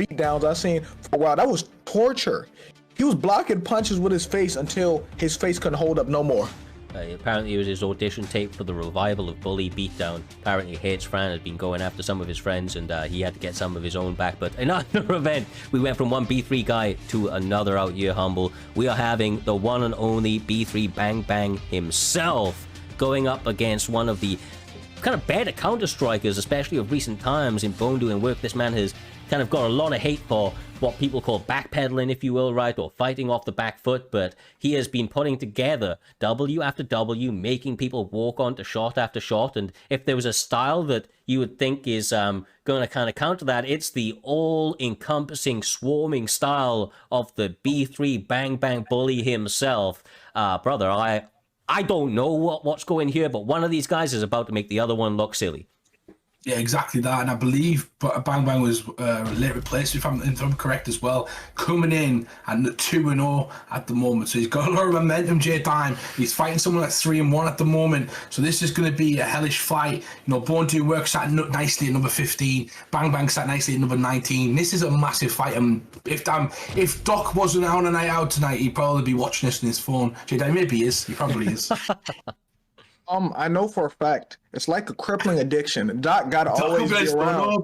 beatdowns I've seen for a while. That was torture. He was blocking punches with his face until his face couldn't hold up no more. Apparently it was his audition tape for the revival of Bully Beatdown. Apparently H. Fran had been going after some of his friends, and he had to get some of his own back. But in another event, we went from one B3 guy to another out here, Humble. We are having the one and only B3 Bang Bang himself going up against one of the kind of better counter-strikers, especially of recent times, in Bone Doing Work. This man has kind of got a lot of hate for what people call backpedaling, if you will, right, or fighting off the back foot, but he has been putting together W after W, making people walk onto shot after shot. And if there was a style that you would think is going to kind of counter that, it's the all-encompassing, swarming style of the B3 Bang Bang Bully himself. Brother, I don't know what's going here, but one of these guys is about to make the other one look silly. Yeah, exactly that. And I believe Bang Bang was late replaced, if I'm correct as well, coming in at 2-0 at the moment. So he's got a lot of momentum, J-Time. He's fighting someone at 3-1 at the moment. So this is going to be a hellish fight. You know, Bone Doing Work sat nicely at number 15. Bang Bang sat nicely at number 19. This is a massive fight. And if Doc wasn't on a night out tonight, he'd probably be watching this on his phone. J-Time, maybe he is. He probably is. I know for a fact it's like a crippling addiction. Doc got to always be around.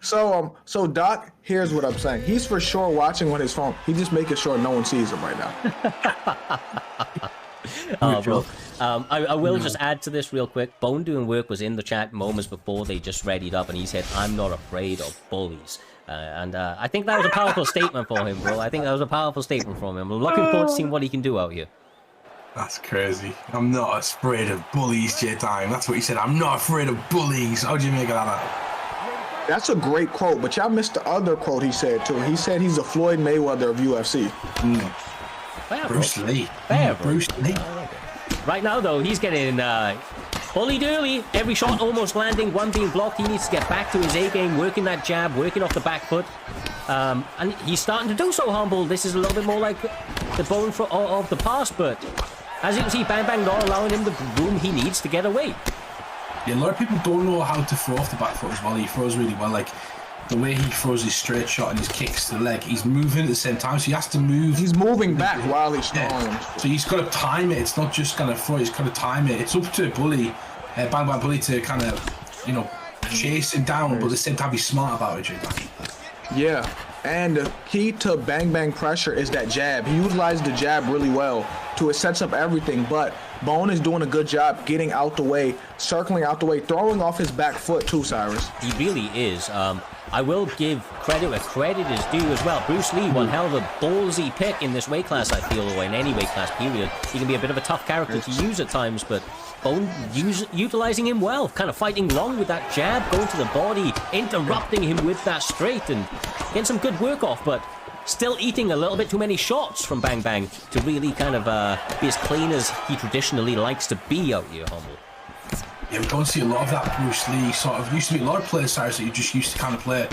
So Doc, here's what I'm saying. He's for sure watching on his phone. He's just making sure no one sees him right now. Bro. I will just add to this real quick. Bone Doing Work was in the chat moments before they just readied up, and he said, "I'm not afraid of bullies." And I think that was a powerful statement for him, bro. I think that was a powerful statement from him. I'm looking forward to seeing what he can do out here. That's crazy. I'm not afraid of bullies, J-Time. That's what he said. I'm not afraid of bullies. How do you make it out of that? That's a great quote, but y'all missed the other quote he said, too. He said he's the Floyd Mayweather of UFC. Fair, Bruce Lee. Fair, Bruce Lee. Right now, though, he's getting bully dooley. Every shot almost landing, one being blocked. He needs to get back to his A-game, working that jab, working off the back foot. And he's starting to do so, Humble. This is a little bit more like the Bone of the past, but as you can see, Bang Bang not allowing him the room he needs to get away. Yeah, a lot of people don't know how to throw off the back foot as well. He throws really well. Like, the way he throws his straight shot and his kicks to the leg, he's moving at the same time, so he has to move. He's moving back while he's throwing. Yeah. So he's got to time it. It's not just kind of throw, he's got to time it. It's up to Bully, Bang Bang Bully, to kind of, you know, chase him down, but at the same time be smart about it, J-Bang. Yeah. And the key to Bang Bang pressure is that jab. He utilized the jab really well it sets up everything, but Bone is doing a good job getting out the way, circling out the way, throwing off his back foot too, Cyrus. He really is. I will give credit where credit is due as well. Bruce Lee, one hell of a ballsy pick in this weight class, I feel, or in any weight class period. He can be a bit of a tough character to use at times, but Bone utilizing him well, kind of fighting long with that jab, going to the body, interrupting him with that straight, and getting some good work off, but still eating a little bit too many shots from Bang Bang to really kind of be as clean as he traditionally likes to be out here, Humble. Yeah, we don't see a lot of that Bruce Lee sort of. Used to be a lot of players, Cyrus, that you just used to kind of play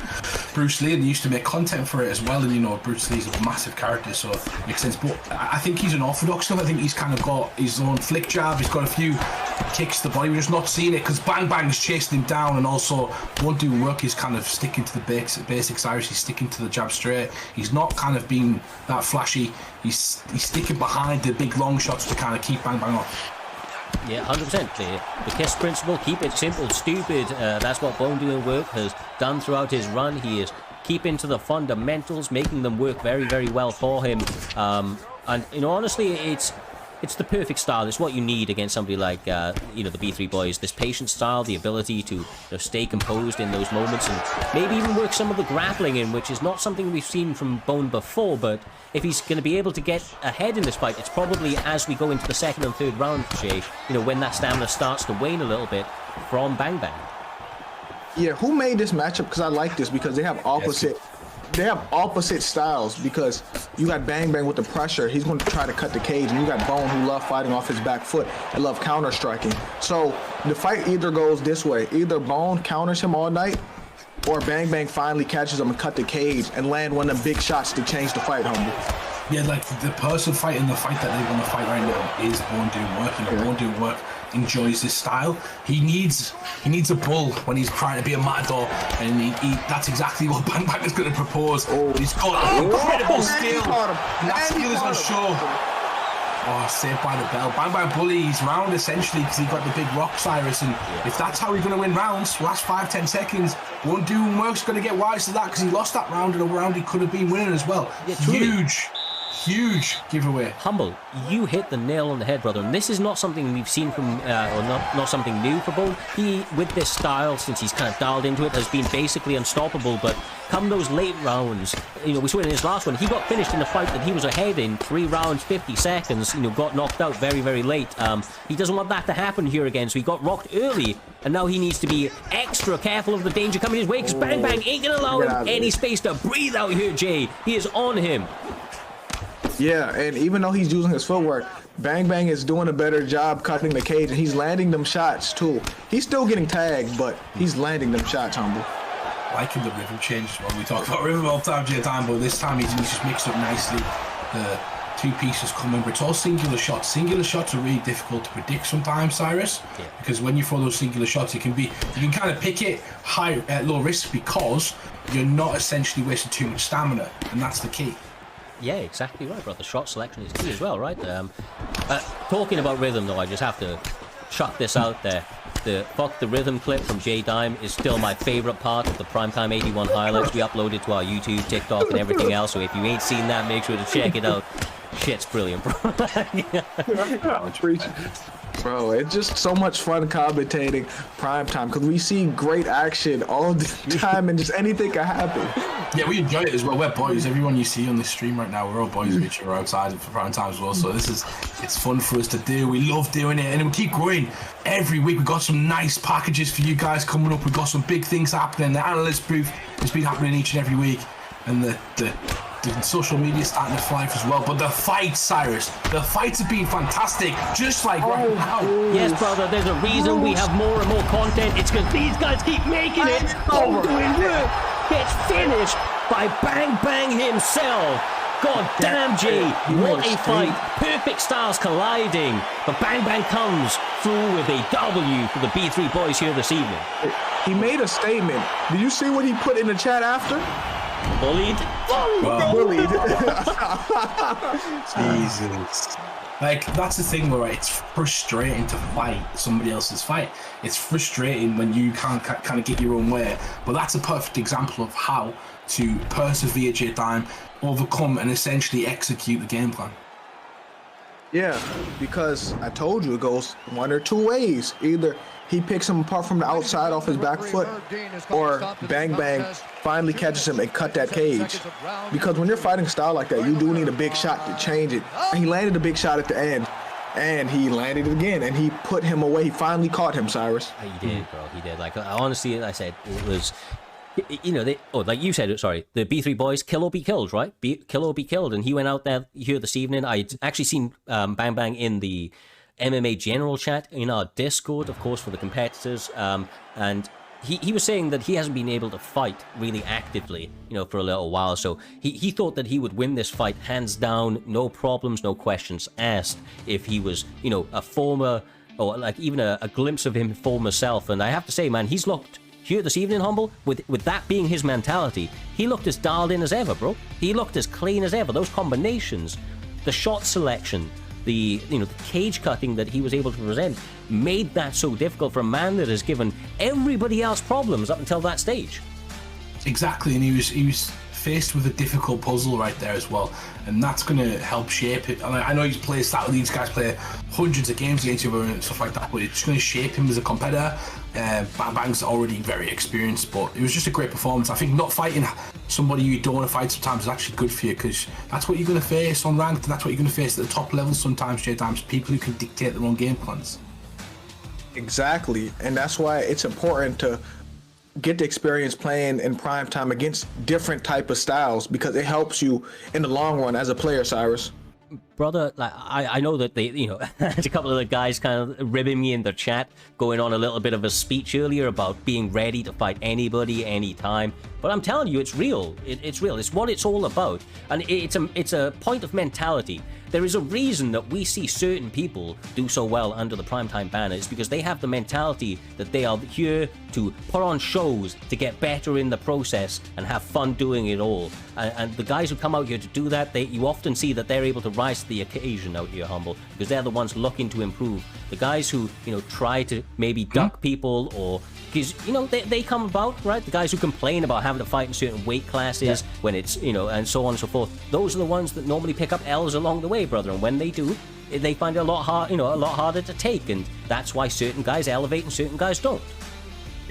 Bruce Lee, and they used to make content for it as well. And you know, Bruce Lee's a massive character, so it makes sense. But I think he's an orthodox stuff. I think he's kind of got his own flick jab. He's got a few kicks to the body. We're just not seeing it because Bang Bang's chasing him down, and also Won't Do Work is kind of sticking to the basic Cyrus. He's sticking to the jab straight. He's not kind of being that flashy. He's sticking behind the big long shots to kind of keep Bang Bang off. Yeah, 100%. The KISS principle, keep it simple, stupid. That's what Bone Doing Work has done throughout his run. He is keeping to the fundamentals, making them work very, very well for him. And, you know, honestly, it's the perfect style. It's what you need against somebody like, you know, the B3 boys. This patient style, the ability to stay composed in those moments, and maybe even work some of the grappling in, which is not something we've seen from Bone before. But if he's going to be able to get ahead in this fight, it's probably as we go into the second and third round, Jay, you know, when that stamina starts to wane a little bit from Bang Bang. Yeah, who made this matchup? Because I like this because they have opposite... They have opposite styles because you got Bang Bang with the pressure. He's going to try to cut the cage, and you got Bone who love fighting off his back foot and love counter striking. So the fight either goes this way. Either Bone counters him all night, or Bang Bang finally catches him and cut the cage and land one of them big shots to change the fight, Humble. Yeah, like the person fighting the fight that they want to fight right now is Born Doing Work, and Born Doing Work enjoys this style. He needs a bull when he's trying to be a matador, and that's exactly what Bang Bang is going to propose. He's got incredible skill, and that skill is on show. Oh, saved by the bell. Bang Bang bullies round essentially because he got the big rock, Cyrus, and if that's how he's going to win rounds, last 5-10 seconds, Born Doing Work's going to get wise to that because he lost that round, and a round he could have been winning as well. Yeah, huge giveaway. Humble, you hit the nail on the head, brother, and this is not something we've seen from, or not something new for Bull. He, with this style, since he's kind of dialed into it, has been basically unstoppable, but come those late rounds, you know, we saw it in his last one, he got finished in a fight that he was ahead in 3 rounds, 50 seconds, you know, got knocked out very, very late. He doesn't want that to happen here again, so he got rocked early, and now he needs to be extra careful of the danger coming his way, because Bang Bang ain't gonna allow him any space to breathe out here, Jay. He is on him. Yeah, and even though he's using his footwork, Bang Bang is doing a better job cutting the cage, and he's landing them shots too. He's still getting tagged, but he's landing them shots, Humble. Liking the rhythm change when we talk about rhythm all the time, but this time he's just mixed up nicely. The 2 pieces coming, but it's all singular shots. Singular shots are really difficult to predict sometimes, Cyrus, because when you throw those singular shots, you can kind of pick it high at low risk because you're not essentially wasting too much stamina, and that's the key. Yeah, exactly right, bro. The shot selection is key as well, right? Talking about rhythm, though, I just have to chuck this out there. The Fuck the Rhythm clip from J Dime is still my favorite part of the Primetime 81 highlights. We uploaded to our YouTube, TikTok, and everything else, so if you ain't seen that, make sure to check it out. Shit's brilliant, bro. Bro, it's just so much fun commentating Primetime because we see great action all the time and just anything can happen. Yeah, we enjoy it as well. We're boys. Everyone you see on this stream right now, we're all boys of each other outside for Primetime as well. So it's fun for us to do. We love doing it, and we keep growing every week. We've got some nice packages for you guys coming up. We've got some big things happening. The analyst booth has been happening each and every week, and the social media starting to fly as well. But the fights, Cyrus, the fights have been fantastic, just like right now. Yes, brother, there's a reason we have more and more content. It's because these guys keep making it. Born Doing Work gets finished by Bang Bang himself. God damn, Jay, what a fight. Perfect stars colliding. But Bang Bang comes through with a W for the B3 boys here this evening. He made a statement. Did you see what he put in the chat after? Bullied? Wow. Bullied. Jesus. Like, that's the thing where it's frustrating to fight somebody else's fight. It's frustrating when you can't kind of get your own way. But that's a perfect example of how to persevere, J-Time, overcome, and essentially execute the game plan. Yeah, because I told you it goes one or 2 ways. Either he picks him apart from the outside off his back foot, or Bang Bang finally catches him and cut that cage. Because when you're fighting style like that, you do need a big shot to change it. And he landed a big shot at the end, and he landed it again, and he put him away. He finally caught him, Cyrus. He did, bro. He did. Like, honestly, I said, it was... You know, like you said, sorry, the B3 boys, kill or be killed, right? Kill or be killed. And he went out there here this evening. I'd actually seen Bang Bang in the MMA general chat in our Discord, of course, for the competitors. And he was saying that he hasn't been able to fight really actively, you know, for a little while. So he thought that he would win this fight hands down, no problems, no questions asked, if he was, you know, a former, or like even a glimpse of him former self. And I have to say, man, he's looked... Here this evening, Humble, with that being his mentality, he looked as dialed in as ever, bro. He looked as clean as ever. Those combinations, the shot selection, the cage cutting that he was able to present made that so difficult for a man that has given everybody else problems up until that stage. Exactly, and he was faced with a difficult puzzle right there as well, and that's going to help shape it. And I know these guys play hundreds of games against each other and stuff like that, but it's going to shape him as a competitor. Bang Bang's already very experienced, but it was just a great performance. I think not fighting somebody you don't want to fight sometimes is actually good for you, because that's what you're going to face on ranked, and that's what you're going to face at the top level sometimes, J-Times, people who can dictate their own game plans. Exactly, and that's why it's important to get the experience playing in prime time against different type of styles, because it helps you in the long run as a player, Cyrus. brother, like I know that they, you know, a couple of the guys kind of ribbing me in the chat, going on a little bit of a speech earlier about being ready to fight anybody, anytime. But I'm telling you, it's real. It's real. It's what it's all about, and it's a point of mentality. There is a reason that we see certain people do so well under the Primetime banner. It's because they have the mentality that they are here to put on shows, to get better in the process, and have fun doing it all. And the guys who come out here to do that, you often see that they're able to rise to the occasion out here, Humble, because they're the ones looking to improve. The guys who, you know, try to maybe duck people, or because, you know, they come about, right? The guys who complain about having to fight in certain weight classes when it's, you know, and so on and so forth. Those are the ones that normally pick up L's along the way, brother. And when they do, they find it a lot harder to take. And that's why certain guys elevate and certain guys don't.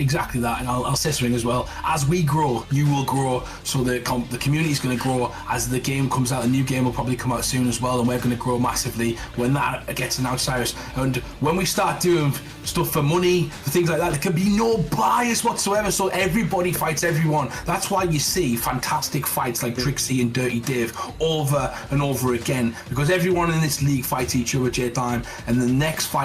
Exactly that, and I'll say something as well. As we grow, you will grow, so the community is going to grow. As the game comes out, a new game will probably come out soon as well, and we're going to grow massively when that gets announced, Cyrus. And when we start doing stuff for money, for things like that, there can be no bias whatsoever, so everybody fights everyone. That's why you see fantastic fights like Trixie and Dirty Dave over and over again, because everyone in this league fights each other, J-Time, and the next fight